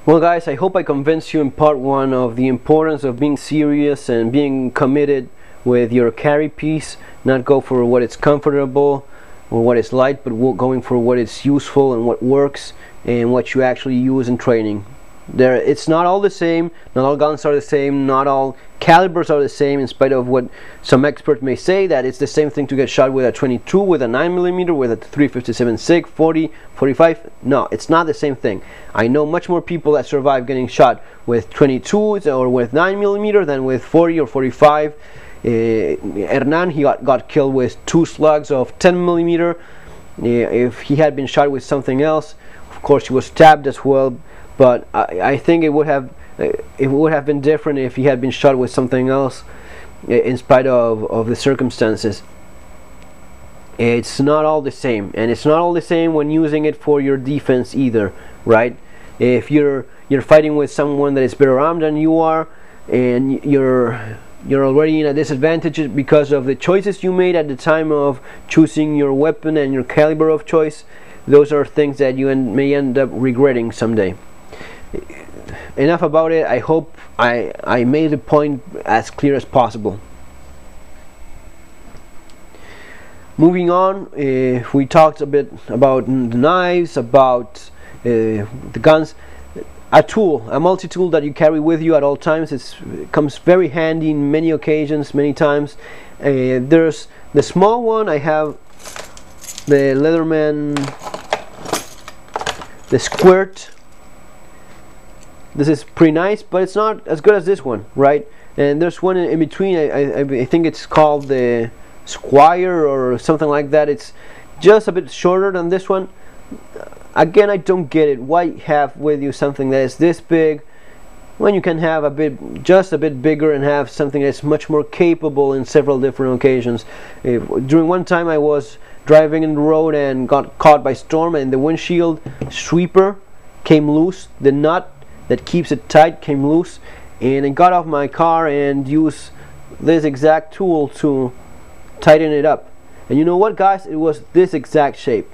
Well guys, I hope I convinced you in part 1 of the importance of being serious and being committed with your carry piece. Not go for what is comfortable or what is light, but going for what is useful and what works and what you actually use in training. It's not all the same, not all guns are the same, not all calibers are the same, in spite of what some experts may say, that it's the same thing to get shot with a 22, with a 9mm, with a 357 SIG, 40, 45. No, it's not the same thing. I know much more people that survive getting shot with 22s or with 9mm than with 40 or 45. Hernan, he got killed with 2 slugs of 10mm. If he had been shot with something else, of course he was stabbed as well. But I think it would have been different if he had been shot with something else, in spite of the circumstances. It's not all the same, and it's not all the same when using it for your defense either, right? If you're fighting with someone that is better armed than you are, and you're already in a disadvantage because of the choices you made at the time of choosing your weapon and your caliber of choice, those are things that you may end up regretting someday. Enough about it. I hope I made the point as clear as possible. Moving on, we talked a bit about the knives, about the guns. A tool, a multi-tool that you carry with you at all times. It comes very handy in many occasions, many times. There's the small one. I have the Leatherman, the Squirt. This is pretty nice, but it's not as good as this one, right? And there's one in between. I think it's called the Squire or something like that. It's just a bit shorter than this one. Again, I don't get it. Why have with you something that is this big when you can have just a bit bigger and have something that's much more capable in several different occasions? During one time I was driving in the road and got caught by storm, and the windshield sweeper came loose. The nut that keeps it tight came loose, and I got off my car and used this exact tool to tighten it up. And you know what, guys? It was this exact shape.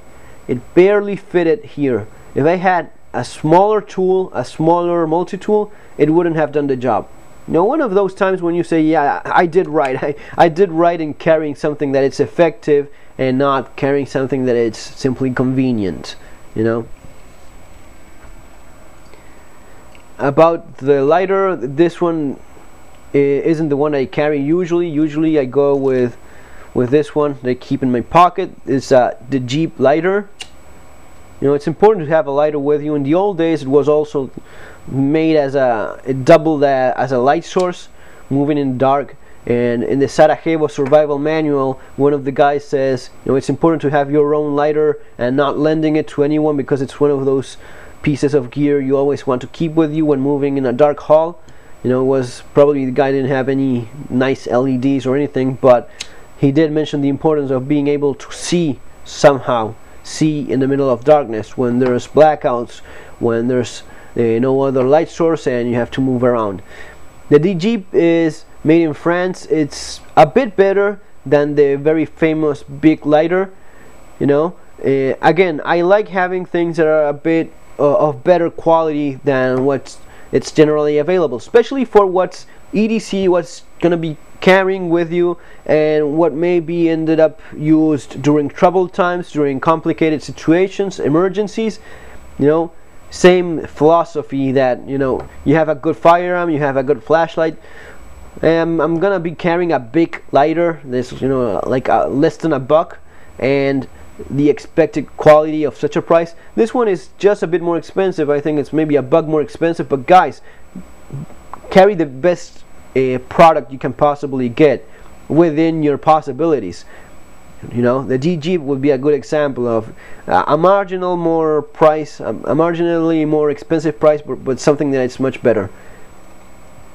It barely fitted here. If I had a smaller tool, a smaller multi-tool, it wouldn't have done the job. Now, one of those times when you say, yeah, I did right. I did right in carrying something that it's effective and not carrying something that it's simply convenient, you know. About the lighter, this one isn't the one I carry usually. Usually I go with this one that I keep in my pocket. It's the Jeep lighter. You know, it's important to have a lighter with you. In the old days, it was also made as it doubled as a light source, moving in the dark. And in the Sarajevo survival manual, one of the guys says, you know, it's important to have your own lighter and not lending it to anyone, because it's one of those pieces of gear you always want to keep with you when moving in a dark hall. You know, it was probably the guy didn't have any nice LEDs or anything, but he did mention the importance of being able to see somehow, see in the middle of darkness, when there's blackouts, when there's no other light source and you have to move around. The D-Jeep is made in France. It's a bit better than the very famous big lighter, you know. Again, I like having things that are a bit of better quality than it's generally available, especially for what's EDC, what's gonna be carrying with you, and what may be ended up used during troubled times, during complicated situations, emergencies. You know, same philosophy that, you know, you have a good firearm, you have a good flashlight. I'm gonna be carrying a big lighter, this, you know, like less than $1, and the expected quality of such a price. This one is just a bit more expensive. I think it's maybe $1 more expensive, but guys, carry the best product you can possibly get within your possibilities. You know, the D-Jeep would be a good example of a marginally more expensive price, but something that is much better.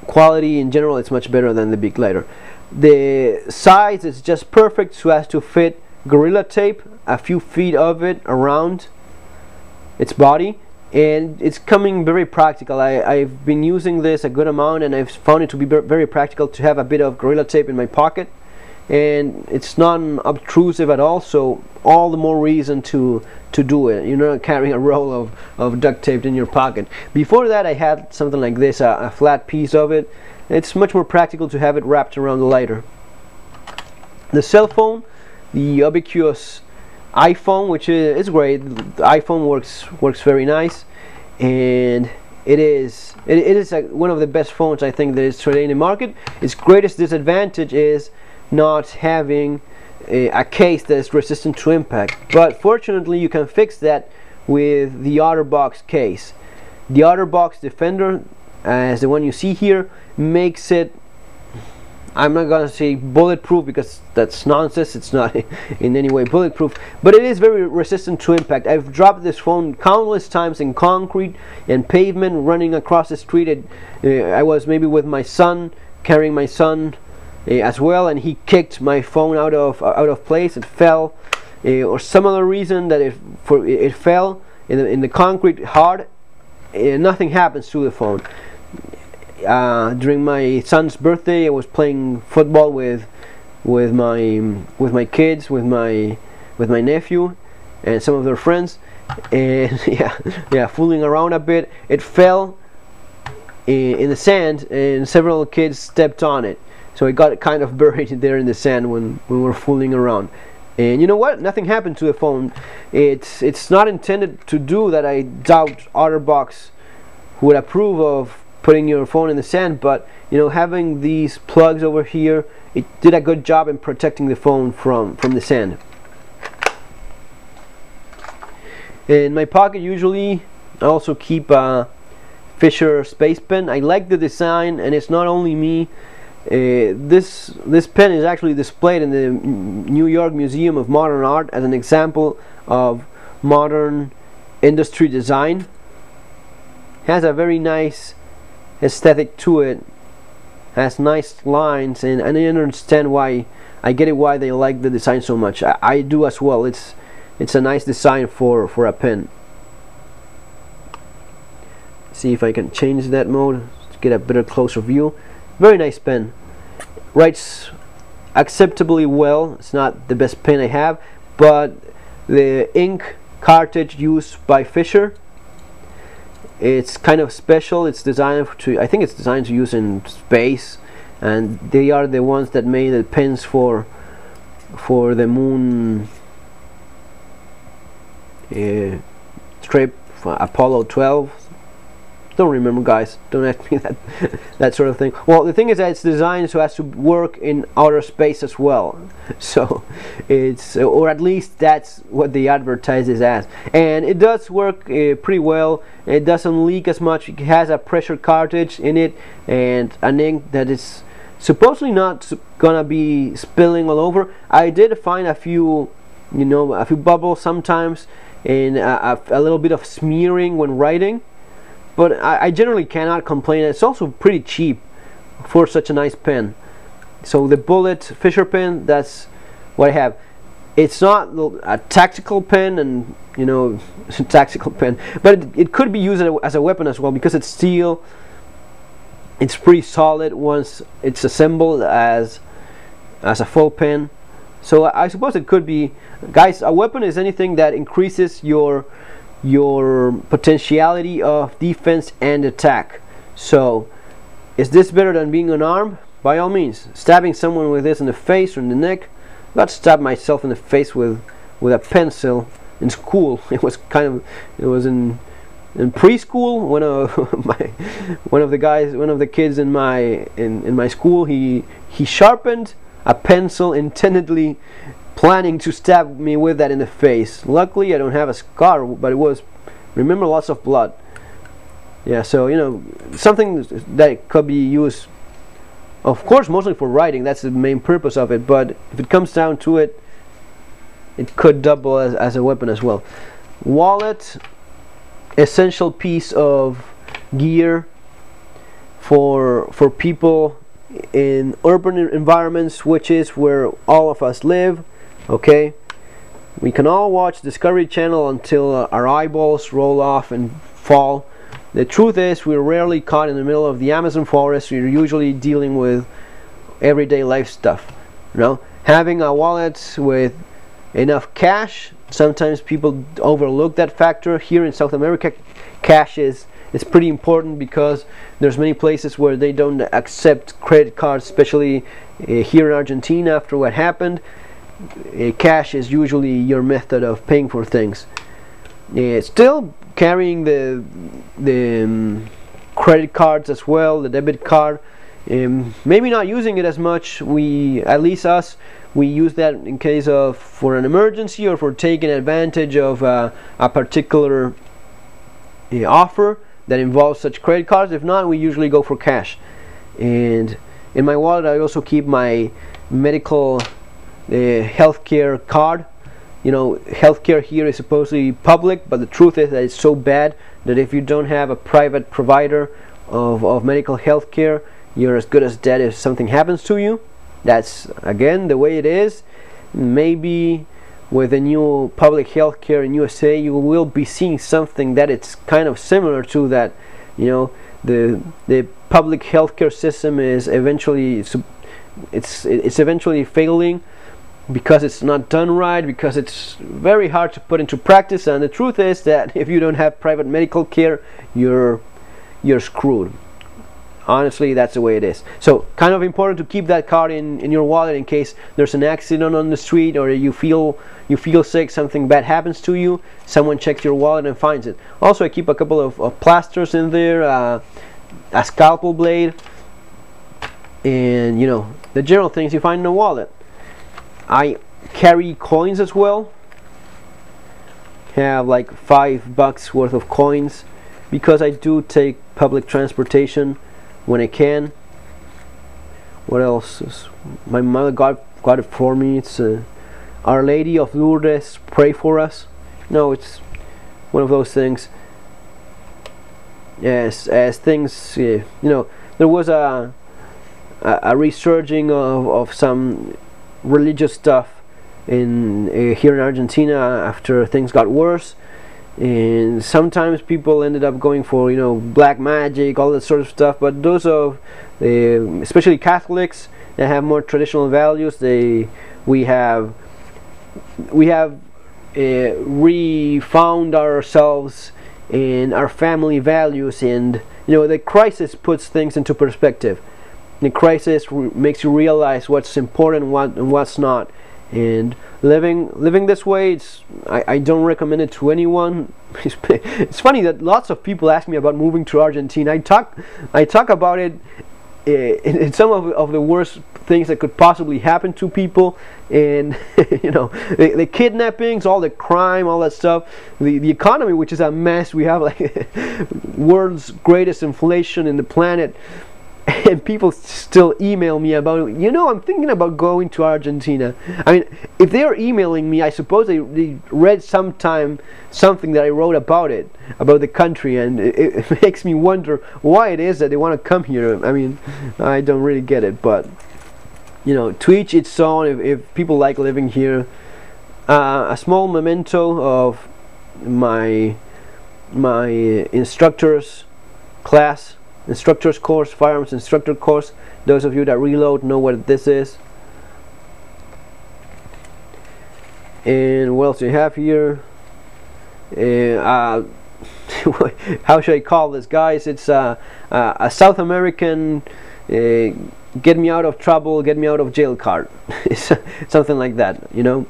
Quality in general, it's much better than the big lighter. The size is just perfect so as to fit Gorilla Tape, a few feet of it around its body, and it's coming very practical. I've been using this a good amount, and I've found it to be very practical to have a bit of Gorilla Tape in my pocket. and it's non-obtrusive at all, so all the more reason to do it. You're not carrying a roll of duct tape in your pocket. Before that I had something like this, a flat piece of it. It's much more practical to have it wrapped around the lighter. The cell phone, the ubiquitous iPhone, which is great. The iPhone works very nice, and it is one of the best phones I think there is today in the market. Its greatest disadvantage is not having a case that is resistant to impact, but fortunately you can fix that with the OtterBox case. The OtterBox Defender, as the one you see here, makes it, I'm not gonna say bulletproof because that's nonsense, it's not in any way bulletproof, but it is very resistant to impact. I've dropped this phone countless times in concrete and pavement, running across the street. I was maybe with my son, carrying my son as well, and he kicked my phone out of place. It fell, or some other reason that it fell in the concrete hard. Nothing happens to the phone. During my son's birthday, I was playing football with my kids, with my nephew and some of their friends, and yeah, fooling around a bit. It fell in the sand, and several kids stepped on it. So it got kind of buried there in the sand when we were fooling around. And you know what? Nothing happened to the phone. It's not intended to do that. I doubt OtterBox would approve of putting your phone in the sand, but you know, having these plugs over here, it did a good job in protecting the phone from the sand. In my pocket usually I also keep a Fisher space pen. I like the design, and it's not only me. This pen is actually displayed in the New York Museum of Modern Art as an example of modern industry design. It has a very nice aesthetic to it, has nice lines, and I understand why. I get it why they like the design so much. I do as well. It's a nice design for a pen. See if I can change that mode to get a better closer view. Very nice pen. Writes acceptably well. It's not the best pen I have, but the ink cartridge used by Fisher, it's kind of special. It's designed to, I think it's designed to use in space, and they are the ones that made the pens for the moon trip, for Apollo 12. Don't remember, guys. Don't ask me that sort of thing. Well, the thing is that it's designed so as to work in outer space as well. So it's, or at least that's what they advertise it as, and it does work pretty well. It doesn't leak as much. It has a pressure cartridge in it and an ink that is supposedly not gonna be spilling all over. I did find a few, you know, a few bubbles sometimes, and a little bit of smearing when writing. But I generally cannot complain. It's also pretty cheap for such a nice pen. So the Bullet Fisher pen, that's what I have. It's not a tactical pen, and you know, it's a tactical pen, but it could be used as a weapon as well, because it's steel. It's pretty solid once it's assembled as a full pen. So I suppose it could be, guys, a weapon is anything that increases your potentiality of defense and attack. So is this better than being unarmed? By all means. Stabbing someone with this in the face or in the neck. I got stabbed myself in the face with a pencil in school. It was in preschool. One of the kids in my school, he sharpened a pencil intendedly, planning to stab me with that in the face. Luckily I don't have a scar, but it was, remember, lots of blood. Yeah, so you know, something that could be used, of course, mostly for writing. That's the main purpose of it, but if it comes down to it, it could double as a weapon as well. Wallet, essential piece of gear for people in urban environments, which is where all of us live. Okay, we can all watch Discovery Channel until our eyeballs roll off and fall. The truth is, we're rarely caught in the middle of the Amazon forest. We're usually dealing with everyday life stuff. You know, having a wallet with enough cash. Sometimes people overlook that factor. Here in South America, cash is pretty important because there's many places where they don't accept credit cards, especially here in Argentina after what happened. Cash is usually your method of paying for things. Still carrying the credit cards as well, the debit card. Maybe not using it as much. At least us, we use that in case of for an emergency or for taking advantage of a particular offer that involves such credit cards. If not, we usually go for cash. And in my wallet I also keep my medical healthcare card. You know, healthcare here is supposedly public, but the truth is that it's so bad that if you don't have a private provider of medical healthcare, you're as good as dead if something happens to you. That's again the way it is. Maybe with the new public healthcare in USA, you will be seeing something that it's kind of similar to that. You know, the public healthcare system is eventually it's eventually failing because it's not done right, because it's very hard to put into practice. And the truth is that if you don't have private medical care, you're screwed. Honestly, that's the way it is. So kind of important to keep that card in your wallet in case there's an accident on the street, or you feel sick, something bad happens to you, someone checks your wallet and finds it. Also, I keep a couple of plasters in there, a scalpel blade, and you know, the general things you find in a wallet. I carry coins as well. Have like $5 worth of coins because I do take public transportation when I can. What else? My mother got it for me. It's Our Lady of Lourdes, pray for us. No, it's one of those things. Yes, as things, you know, there was a resurging of some religious stuff in here in Argentina after things got worse, and sometimes people ended up going for, you know, black magic, all that sort of stuff. But those of especially Catholics that have more traditional values, we have refound ourselves in our family values, and you know, the crisis puts things into perspective. The crisis makes you realize what's important and what's not. And living this way, I don't recommend it to anyone. It's funny that lots of people ask me about moving to Argentina. I talk about it in some of the worst things that could possibly happen to people, and you know, the kidnappings, all the crime, all that stuff, the economy, which is a mess. We have like world's greatest inflation in the planet. And people still email me about, you know, I'm thinking about going to Argentina. I mean, if they're emailing me, I suppose they read sometime something that I wrote about it, about the country, and it makes me wonder why it is that they want to come here. I mean, I don't really get it, but you know, to each its own. If people like living here. A small memento of my instructor's course, firearms instructor course. Those of you that reload know what this is. And what else do you have here? How should I call this, guys? It's a South American get me out of trouble, get me out of jail card. It's something like that, you know.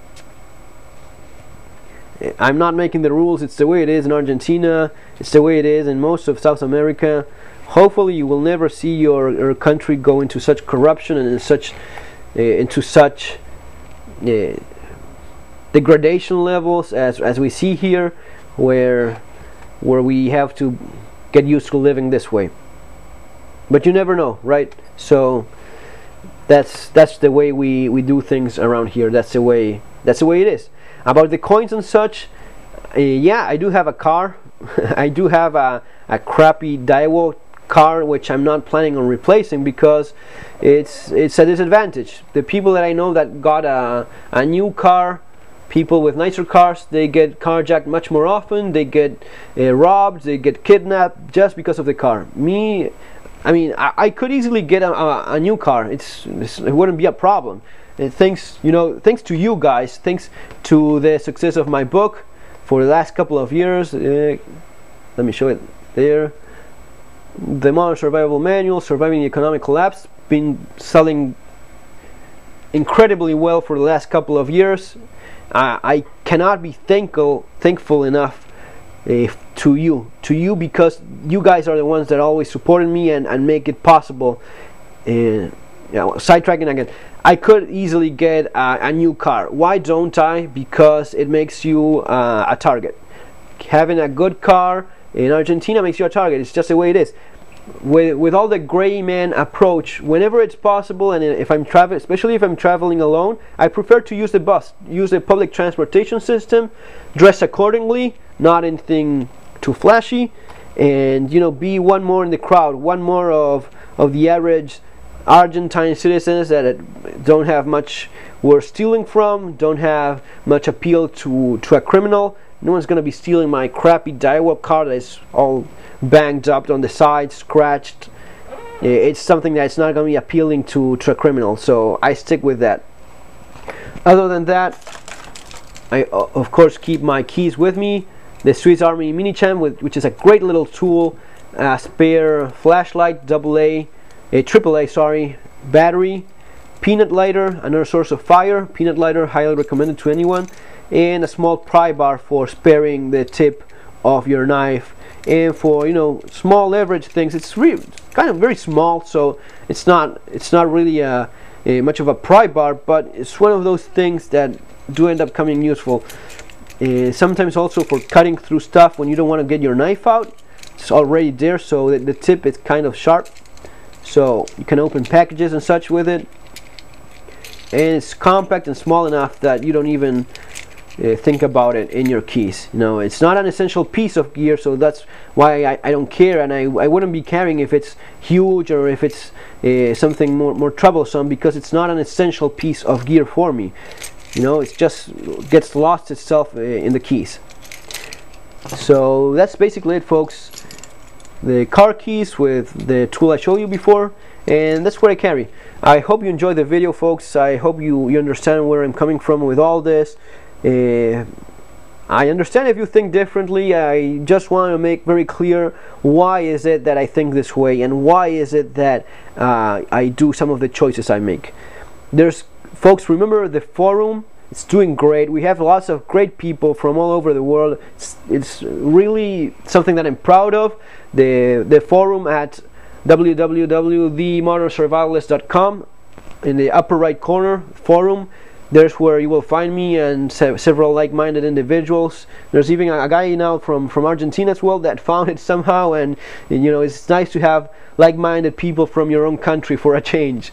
I'm not making the rules. It's the way it is in Argentina. It's the way it is in most of South America. Hopefully you will never see your country go into such corruption and into such degradation levels as we see here, where we have to get used to living this way. But you never know, right? So that's the way we do things around here. That's the way it is. About the coins and such, yeah, I do have a car. I do have a crappy Daewoo car, which I'm not planning on replacing because it's a disadvantage. The people that I know that got a new car, people with nicer cars, they get carjacked much more often. They get robbed, they get kidnapped just because of the car. Me, I mean, I could easily get a new car. It wouldn't be a problem. thanks to you guys, thanks to the success of my book for the last couple of years. Let me show it there. The Modern Survival Manual, Surviving the Economic Collapse, been selling incredibly well for the last couple of years. I cannot be thankful enough to you, because you guys are the ones that always supported me and make it possible. Sidetracking again, I could easily get a new car. Why don't I? Because it makes you a target. Having a good car in Argentina makes you a target. It's just the way it is. With all the gray man approach, whenever it's possible, and if I'm traveling, especially if I'm traveling alone, I prefer to use the bus, use the public transportation system, dress accordingly, not anything too flashy, and be one more in the crowd, one more of the average Argentine citizens that don't have much worth stealing from, don't have much appeal to a criminal. No one's gonna be stealing my crappy dial-up car that is all banged up on the side, scratched. It's something that's not gonna be appealing to a criminal, so I stick with that. Other than that, I of course keep my keys with me. The Swiss Army Mini Champ, which is a great little tool, a spare flashlight, AAA, sorry, battery, peanut lighter, another source of fire. Peanut lighter, highly recommended to anyone, and a small pry bar for sparing the tip of your knife, and for small leverage things. It's really kind of very small, so it's not really much of a pry bar, but it's one of those things that do end up coming useful. Sometimes also for cutting through stuff when you don't want to get your knife out. It's already there, so the tip is kind of sharp, so you can open packages and such with it. And it's compact and small enough that you don't even think about it in your keys. It's not an essential piece of gear, so that's why I don't care, and I wouldn't be carrying if it's huge or if it's something more troublesome, because it's not an essential piece of gear for me. It just gets lost itself in the keys. So that's basically it, folks. The car keys with the tool I showed you before, and that's what I carry. I hope you enjoyed the video, folks. I hope you understand where I'm coming from with all this. I understand if you think differently. I just want to make very clear why is it that I think this way, and why is it that I do some of the choices I make. Folks, remember the forum. It's doing great. We have lots of great people from all over the world. It's really something that I'm proud of. The forum at www.themodernsurvivalist.com, in the upper right corner, forum. There's where you will find me and several like-minded individuals. There's even a guy now from Argentina as well that found it somehow, and it's nice to have like-minded people from your own country for a change,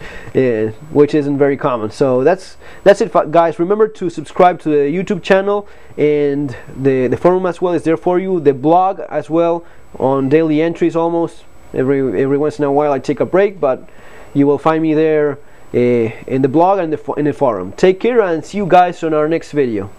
which isn't very common. So that's it, guys. Remember to subscribe to the YouTube channel, and the forum as well is there for you. The blog as well, on daily entries almost. Every once in a while I take a break, but you will find me there in the blog and in the forum. Take care, and see you guys on our next video.